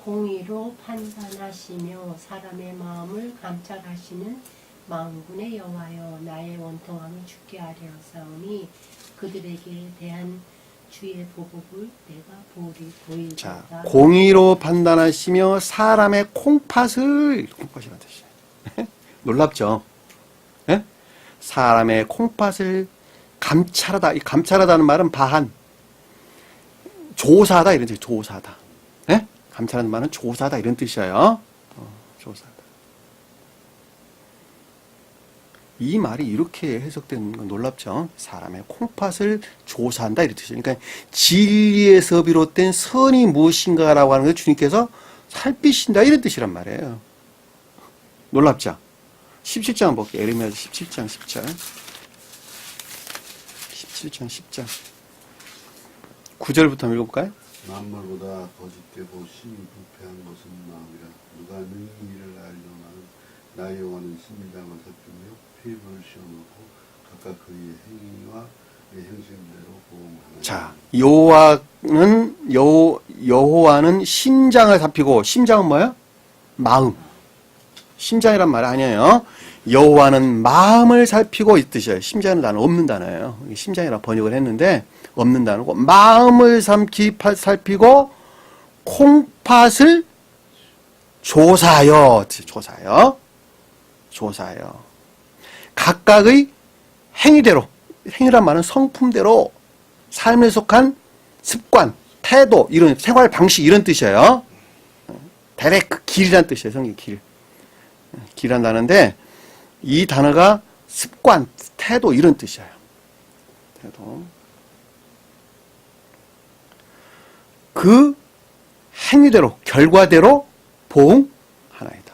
공의로 판단하시며 사람의 마음을 감찰하시는 만군의 여호와여, 나의 원통함을 죽게 하려 하사오니 그들에게 대한 주의 보복을 내가 보이리로다. 자, 공의로 판단하시며 사람의 콩팥이라는 뜻이에요. 놀랍죠? 예? 사람의 콩팥을 감찰하다. 이 감찰하다는 말은 바한, 조사하다 이런 뜻이에요. 조사하다. 예? 감찰하는 말은 조사하다 이런 뜻이에요. 조사하다. 이 말이 이렇게 해석되는 건 놀랍죠? 사람의 콩팥을 조사한다 이런 뜻이에요. 그러니까 진리에서 비롯된 선이 무엇인가라고 하는 걸 주님께서 살피신다 이런 뜻이란 말이에요. 놀랍죠? 17장 한번 볼게요. 에레미야 17장 10절. 17장 10절. 9절부터 한번 읽어볼까요? 만물보다 거짓되고 심히 부패한 것은 마음이라. 누가 능히 이를 알려나는 나의 여호와는 심장을 살피며 피부를 시험하고 각각 그의 행위와 그의 행실대로 보응하나니. 자, 여호와는 심장을 살피고, 심장은 뭐예요? 마음. 심장이란 말 아니에요. 여호와는 마음을 살피고 이 뜻이에요. 심장은 단어 없는 단어예요. 심장이라 번역을 했는데 없는 단어고, 마음을 살피고 콩팥을 조사하여. 조사하여 각각의 행위대로, 행위란 말은 성품대로 삶에 속한 습관, 태도, 이런 생활 방식 이런 뜻이에요. 대략 그 길이란 뜻이에요. 성경 길. 길이란 단어인데 이 단어가 습관, 태도 이런 뜻이에요. 태도. 그 행위대로, 결과대로 보응하나이다.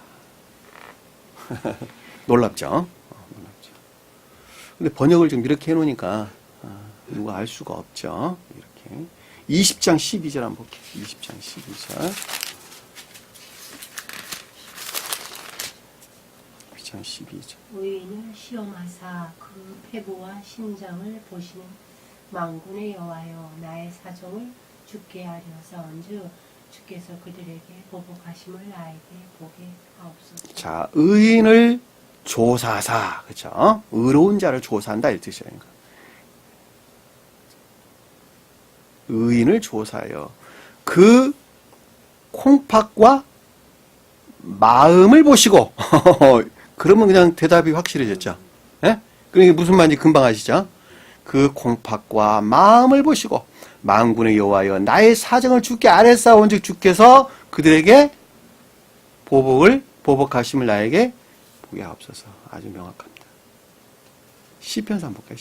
놀랍죠? 놀랍죠. 근데 번역을 좀 이렇게 해놓으니까 누가 알 수가 없죠. 이렇게. 20장 12절 한번 볼게요. 20장 12절. 20장 12절. 의인을 시험하사 그 패부와 심장을 보시는 만군의 여호와여 나의 사정을 죽게 하려사온즉 주께서 그들에게 보복하심을 나에게 보게 하옵소서. 자, 의인을 조사하사, 그렇죠? 의로운 자를 조사한다 이 뜻이에요. 의인을 조사하여 그 콩팥과 마음을 보시고 그러면 그냥 대답이 확실해졌죠. 예? 그러니까 무슨 말인지 금방 아시죠? 그 콩팥과 마음을 보시고 만군의 여호와여 나의 사정을 주께 아뢰사온즉 주께서 그들에게 보복하심을 나에게 보게 하옵소서. 아주 명확합니다. 시편서 한번 볼까요?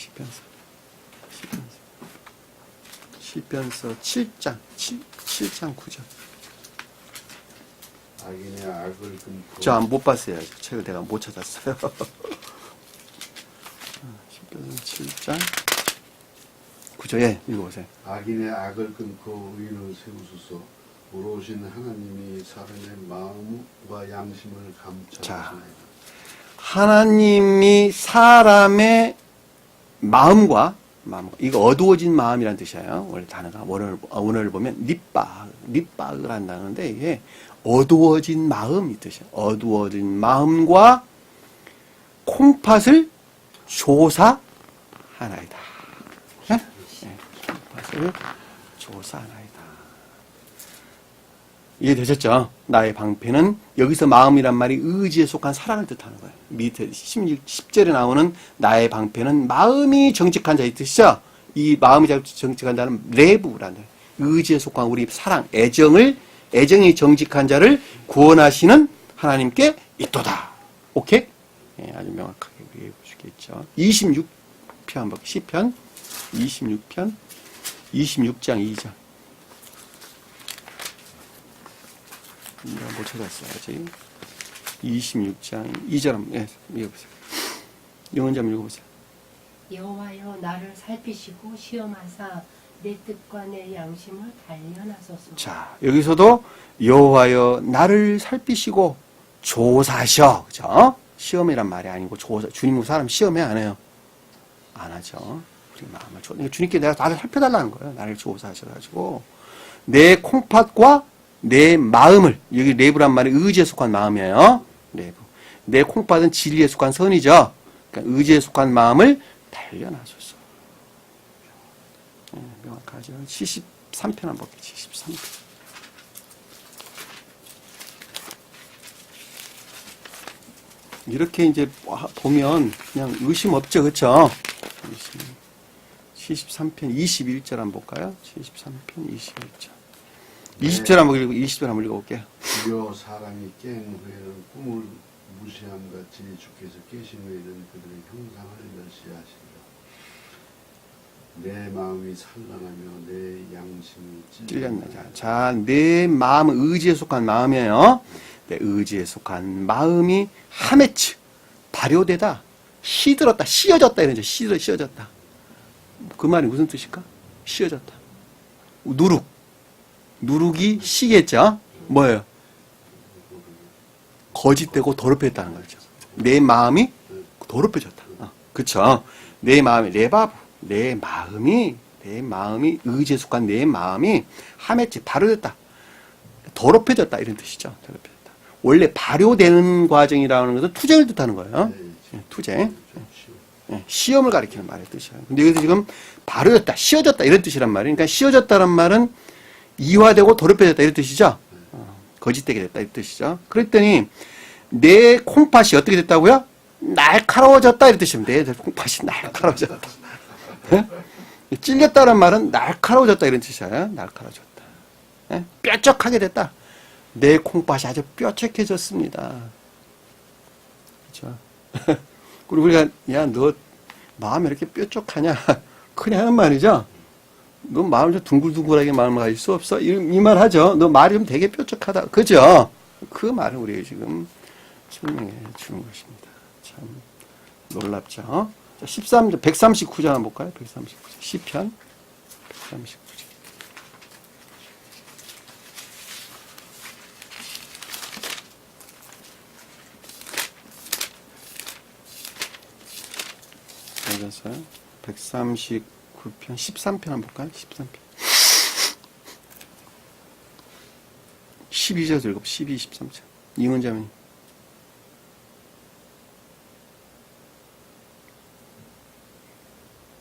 시편서 7장 9절. 악인의 악을 끊고 저 못 봤어요. 책을 내가 못 찾았어요. 시편서 7장 9절. 예, 읽어보세요. 악인의 악을 끊고 의인을 세우소서. 오로신 하나님이 사람의 마음과 양심을 감찰하시나이다. 하나님이 사람의 마음과 이거 어두워진 마음이라는 뜻이에요. 원래 단어가 원어를 보면 립박을 한다는데 이게 어두워진 마음이 뜻이에요. 어두워진 마음과 콩팥을 조사하나이다. 네? 네. 콩팥을 조사하나이다. 이해되셨죠? 나의 방패는 여기서 마음이란 말이 의지에 속한 사랑을 뜻하는 거예요. 밑에 10절에 나오는 나의 방패는 마음이 정직한 자의 뜻이죠. 이 마음이 정직한 자는 레부라는 의지에 속한 우리 사랑, 애정이 정직한 자를 구원하시는 하나님께 있도다. 오케이? 예, 아주 명확하게 이해해 보시겠죠. 26편 한번 시편 26편 26장 2절. 못 찾았어요. 지금 26장 2절 한번 읽어보세요. 영원자 한번 읽어보세요. 여호와여 나를 살피시고 시험하사 내 뜻과 내 양심을 단련하소서. 자, 여기서도 여호와여 나를 살피시고 조사하셔. 그죠? 시험이란 말이 아니고 조사. 주님은 사람 시험해 안 해요? 안 하죠. 우리 마음을 주님께 내가 나를 살펴달라는 거예요. 나를 조사하셔가지고 내 콩팥과 내 마음을, 여기 레브란 말이 의지에 속한 마음이에요. 레브. 내 콩팥은 진리에 속한 선이죠. 그러니까 의지에 속한 마음을 단련하소서. 네, 명확하죠. 73편 한번 볼게요. 73편. 이렇게 이제 보면 그냥 의심 없죠. 그렇죠? 73편 21절 한번 볼까요? 73편 21절. 20절 한번 읽고 20절 한번 읽어볼게요. 주여 사람이 깬 후에는 꿈을 무시함같이 주께서 깨신 후에는 그들의 형상을 멸시하시리라. 내 마음이 산란하며 내 양심이 찔렸나. 자, 내 마음은 의지에 속한 마음이에요. 내 의지에 속한 마음이 하메츠, 발효되다, 시들었다, 씌어졌다 이런 죠. 씌어졌다. 그 말이 무슨 뜻일까? 씌어졌다. 누룩이 시겠죠? 뭐예요? 거짓되고 더럽혀졌다는 거죠. 내 마음이 더럽혀졌다. 그쵸? 내 마음이, 내 마음이 의지에 속한 내 마음이 하메치, 발효됐다. 더럽혀졌다. 이런 뜻이죠. 더럽혀졌다. 원래 발효되는 과정이라는 것은 투쟁을 뜻하는 거예요. 투쟁. 시험을 가리키는 말의 뜻이에요. 근데 여기서 지금 발효됐다, 씌어졌다 이런 뜻이란 말이에요. 그러니까 씌어졌다는 말은 이화되고 더럽혀졌다 이런 뜻이죠. 거짓되게 됐다 이 뜻이죠. 그랬더니 내 콩팥이 어떻게 됐다고요? 날카로워졌다 이런 뜻입니다. 내 콩팥이 날카로워졌다. 찔렸다는 말은 날카로워졌다 이런 뜻이에요. 날카로워졌다. 뾰족하게 됐다. 내 콩팥이 아주 뾰족해졌습니다. 그렇죠? 그리고 우리가 야, 너 마음이 이렇게 뾰족하냐? 그냥 하는 말이죠. 너 마음을 좀 둥글둥글하게 마음을 가질 수 없어? 이 말 하죠. 너 말이 좀 되게 뾰족하다. 그죠? 그 말을 우리가 지금 설명해 주는 것입니다. 참 놀랍죠? 자, 13절, 139절 한번 볼까요? 139절. 시편 139절. 알겠어요? 139편 13편 한번 볼까요? 13편 12절 읽어 12, 13절 이문자매님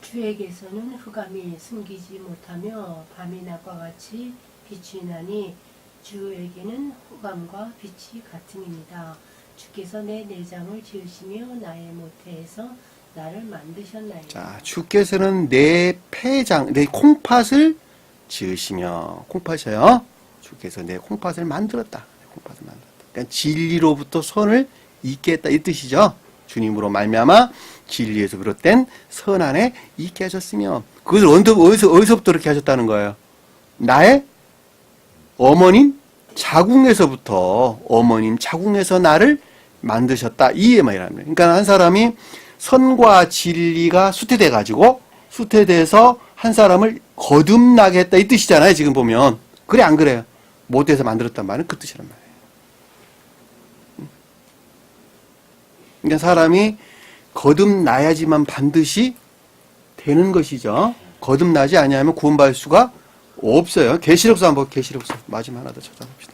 주에게서는 흑암이 숨기지 못하며 밤이 낮과 같이 빛이 나니 주에게는 흑암과 빛이 같음이니이다. 주께서 내 내장을 지으시며 나의 모태에서 나를 만드셨나이다. 자, 주께서는 내 폐장, 내 콩팥을 지으시며 콩팥이요. 주께서 내 콩팥을 만들었다. 내 콩팥을 만들었다. 그러니까 진리로부터 선을 잇게 했다 이 뜻이죠. 주님으로 말미암아 진리에서 비롯된 선 안에 있게 하셨으며 그것을 어디서부터 그렇게 하셨다는 거예요? 나의 어머님 자궁에서부터 어머님 자궁에서 나를 만드셨다 이 말이랍니다. 그러니까 한 사람이 선과 진리가 수태돼 가지고 수태돼서 한 사람을 거듭나게 했다 이 뜻이잖아요. 지금 보면 그래 안 그래요? 못해서 만들었단 말은 그 뜻이란 말이에요. 그러니까 사람이 거듭나야지만 반드시 되는 것이죠. 거듭나지 아니하면 구원받을 수가 없어요. 계시록서 한번 계시록서 마지막 하나 더 찾아봅시다.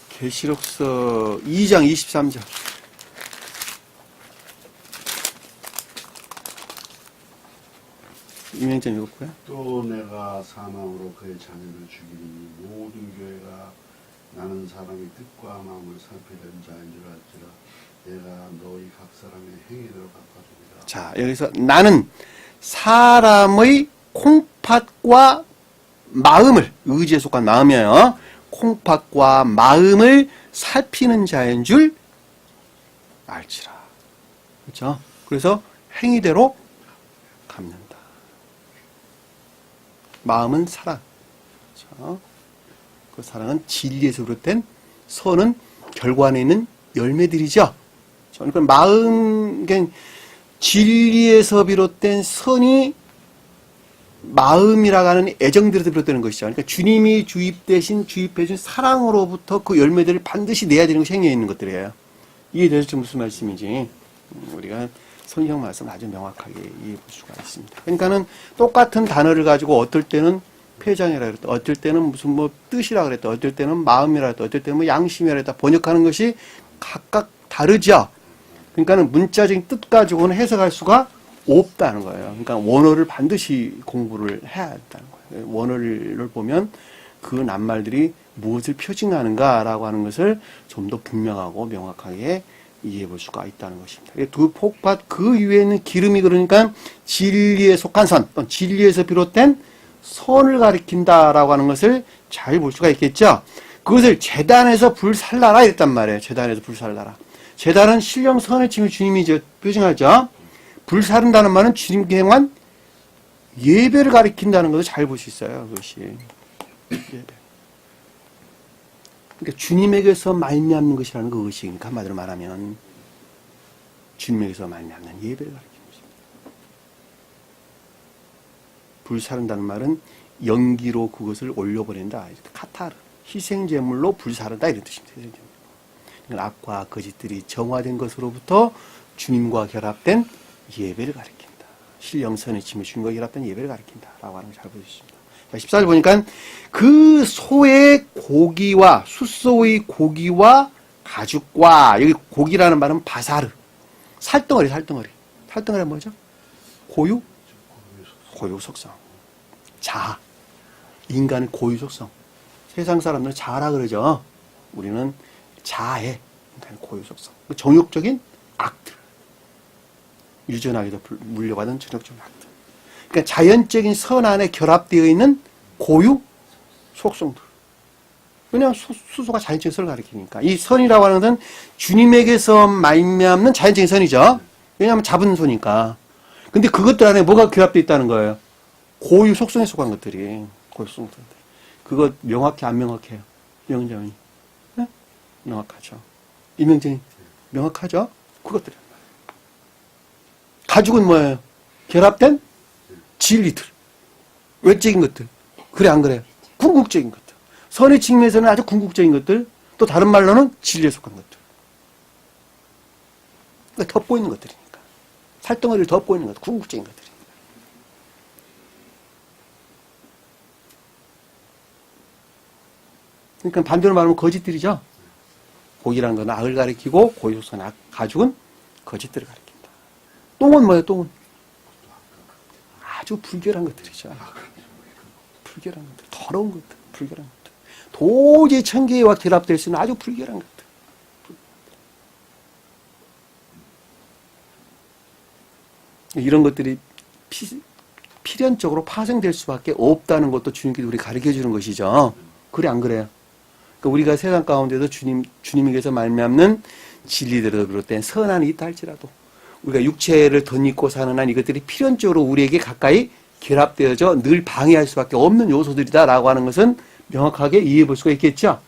계시록서 2장 23절. 이명장 읽었고요. 또 내가 사망으로 그의 자녀를 죽이니 모든 교회가 나는 사람이 뜻과 마음을 살피던 자인 줄 알지라 내가 너희 각 사람의 행위대로 갚아주리라. 자, 여기서 나는 사람의 콩팥과 마음을 의지에 속한 마음이에요. 콩팥과 마음을 살피는 자인 줄 알지라. 그렇죠? 그래서 행위대로 갚는다. 마음은 사랑. 그렇죠? 그 사랑은 진리에서 비롯된 선은 결과에 있는 열매들이죠. 그러니까 마음, 그러니까 진리에서 비롯된 선이 마음이라고 하는 애정들에서 비롯되는 것이죠. 그러니까 주님이 주입해준 사랑으로부터 그 열매들을 반드시 내야 되는 것이 행위에 있는 것들이에요. 이게 대체 무슨 말씀인지 우리가 성경 말씀을 아주 명확하게 이해해 볼 수가 있습니다. 그러니까는 똑같은 단어를 가지고 어떨 때는 폐장이라 그랬다. 어떨 때는 무슨 뭐 뜻이라 그랬다. 어떨 때는 마음이라 그랬다. 어떨 때는 뭐 양심이라 그랬다. 번역하는 것이 각각 다르죠. 그러니까는 문자적인 뜻 가지고는 해석할 수가 없다는 거예요. 그러니까 원어를 반드시 공부를 해야 한다는 거예요. 원어를 보면 그 낱말들이 무엇을 표징하는가라고 하는 것을 좀 더 분명하고 명확하게 이해해 볼 수가 있다는 것입니다. 두 폭밭 그 위에 있는 기름이 그러니까 진리에 속한 선, 또는 진리에서 비롯된 선을 가리킨다라고 하는 것을 잘 볼 수가 있겠죠. 그것을 제단에서 불살라라 이랬단 말이에요. 제단에서 불살라라. 제단은 신령 선의 칭을 주님이 이제 표징하죠. 불사른다는 말은 주님께 행한 예배를 가리킨다는 것을 잘 볼 수 있어요. 그것이 예배. 그러니까 주님에게서 말미암는 것이라는 그것이 그러니까 한마디로 말하면 주님에게서 말미암는 예배를 가리키는 것입니다. 불사른다는 말은 연기로 그것을 올려버린다. 카타르 희생제물로 불사른다 이런 뜻입니다. 희생제물. 그러니까 악과 거짓들이 정화된 것으로부터 주님과 결합된 예배를 가리킨다. 신령선의 침을 주님과 결합된 예배를 가리킨다. 라고 하는 걸 잘 볼 수 있습니다. 자, 14절 보니까 그 소의 고기와 숫소의 고기와 가죽과 여기 고기라는 말은 바사르 살덩어리. 살덩어리가 뭐죠? 고유 속성. 자아. 인간의 고유 속성. 세상 사람들은 자아라 그러죠. 우리는 자해, 그러니까 고유 속성, 정욕적인 악들, 유전하게도 물려받은 정욕적인 악들. 그러니까 자연적인 선 안에 결합되어 있는 고유 속성들. 왜냐하면 수소가 자연적인 선을 가리키니까. 이 선이라고 하는 것은 주님에게서 말미암는 자연적인 선이죠. 왜냐하면 잡은 소니까. 근데 그것들 안에 뭐가 결합되어 있다는 거예요? 고유 속성에 속한 것들이. 고유 속성들. 그거 명확히 안 명확해요? 명정이. 네? 명확하죠. 이명정이 명확하죠? 그것들이란 말이에요. 가죽은 뭐예요? 결합된 진리들. 외적인 것들. 그래 안 그래요? 궁극적인 것들. 선의 측면에서는 아주 궁극적인 것들, 또 다른 말로는 진리에 속한 것들. 그러니까 덮고 있는 것들이니까. 살덩어리를 덮고 있는 것들, 궁극적인 것들이니까. 그러니까 반대로 말하면 거짓들이죠. 고기라는 건 악을 가리키고, 고유속성 가죽은 거짓들을 가리킨다. 똥은 뭐예요, 똥은? 아주 불결한 것들이죠. 불결한 것들, 더러운 것들, 불결한 것들. 도저히 천계와 결합될 수 있는 아주 불결한 것들. 이런 것들이 필연적으로 파생될 수밖에 없다는 것도 주님께서 우리 가르쳐 주는 것이죠. 그래 안 그래요? 그러니까 우리가 세상 가운데도 주님에게서 말미암는 진리들을 비롯된 선한이 있다 할지라도 우리가 육체를 덧입고 사는 한 이것들이 필연적으로 우리에게 가까이 결합되어져 늘 방해할 수밖에 없는 요소들이다라고 하는 것은 명확하게 이해해 볼 수가 있겠죠.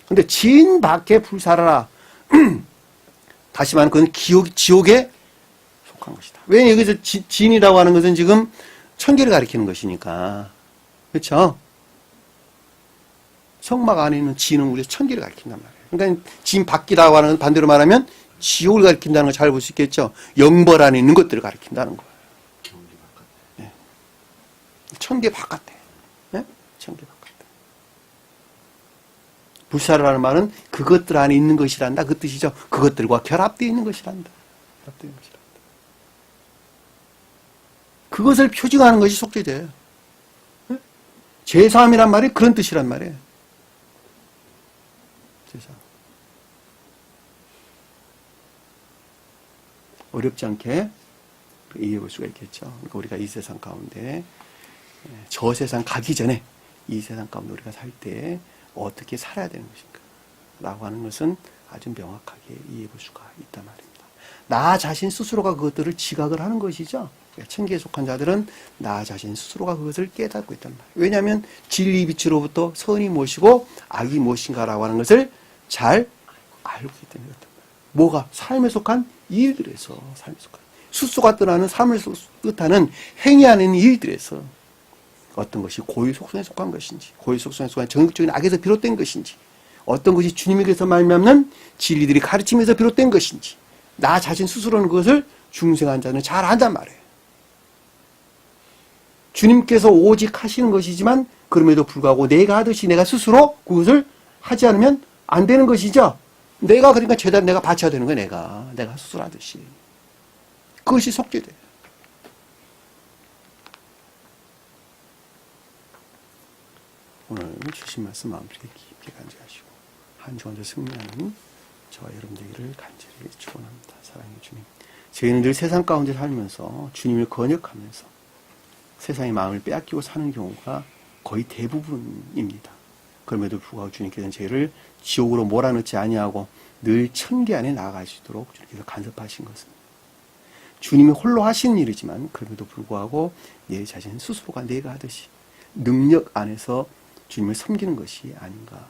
근데 진 밖에 불살아라. 다시 말하면 그건 지옥에 속한 것이다. 왜 여기서 진이라고 하는 것은 지금 천계를 가리키는 것이니까. 그렇죠? 성막 안에 있는 진은 우리 천계를 가리킨단 말이에요. 그러니까 진 밖이라고 하는 건 반대로 말하면 지옥을 가리킨다는 걸 잘 볼 수 있겠죠. 영벌 안에 있는 것들을 가리킨다는 거예요. 네. 천계 바깥에. 네? 천계 바깥에. 불사르라는 말은 그것들 안에 있는 것이란다. 그 뜻이죠. 그것들과 결합되어 있는 것이란다. 결합되어 있는 것이란다. 그것을 표징하는 것이 속죄제예요. 네? 제사함이란 말이 그런 뜻이란 말이에요. 제사. 어렵지 않게 이해해 볼 수가 있겠죠. 그러니까 우리가 이 세상 가운데 저 세상 가기 전에 이 세상 가운데 우리가 살 때 어떻게 살아야 되는 것인가 라고 하는 것은 아주 명확하게 이해해 볼 수가 있단 말입니다. 나 자신 스스로가 그것들을 지각을 하는 것이죠. 천계에 속한 자들은 나 자신 스스로가 그것을 깨닫고 있단 말이에요. 왜냐하면 진리 빛으로부터 선이 무엇이고 악이 무엇인가라고 하는 것을 잘 알고 있기 때문에 그렇단 말이에요. 뭐가? 삶에 속한 일들에서, 삶에 속한 스스로가 떠나는 삶을 뜻하는 행위 하는 일들에서 어떤 것이 고유 속성에 속한 것인지, 고유 속성에 속한 정욕적인 악에서 비롯된 것인지, 어떤 것이 주님에게서 말미암는 진리들이 가르침에서 비롯된 것인지, 나 자신 스스로는 그것을 중생한 자는 잘 안단 말이에요. 주님께서 오직 하시는 것이지만 그럼에도 불구하고 내가 하듯이 내가 스스로 그것을 하지 않으면 안 되는 것이죠. 내가 그러니까 제대로 내가 바쳐야 되는 거예요. 내가 스스로 하듯이. 그것이 속죄돼요. 오늘 주신 말씀 마음속에 깊게 간직하시고 한 주 먼저 승리하는 저와 여러분 되기를 간절히 축원합니다. 사랑의 주님. 저희는 늘 세상 가운데 살면서 주님을 거역하면서 세상의 마음을 빼앗기고 사는 경우가 거의 대부분입니다. 그럼에도 불구하고 주님께서는 저희를 지옥으로 몰아넣지 아니하고 늘 천계 안에 나아갈 수 있도록 주님께서 간섭하신 것입니다. 주님이 홀로 하시는 일이지만 그럼에도 불구하고 내 자신 스스로가 내가 하듯이 능력 안에서 주님을 섬기는 것이 아닌가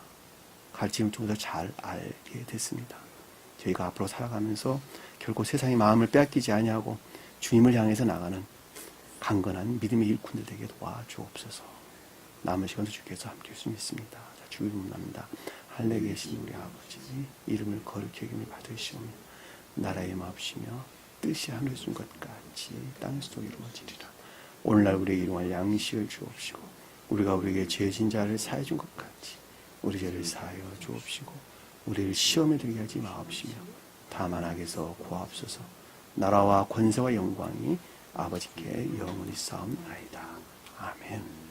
가르침을 좀 더 잘 알게 됐습니다. 저희가 앞으로 살아가면서 결코 세상의 마음을 빼앗기지 아니하고 주님을 향해서 나가는 강건한 믿음의 일꾼들 되게 도와주옵소서. 남은 시간도 주께서 함께 할 수 있습니다. 주의 문납니다. 하늘에 계신 우리 아버지 이름을 거룩히 여김을 받으시오며 나라의 마옵시며 뜻이 하늘에 준 것 같이 땅에서도 이루어지리라. 오늘날 우리에게 일용할 양식을 주옵시고 우리가 우리에게 죄진 자를 사해 준 것 같이 우리 죄를 사하여 주옵시고 우리를 시험에 들게 하지 마옵시며 다만 악에서 구하옵소서. 나라와 권세와 영광이 아버지께 영원히 싸움나이다. 아멘.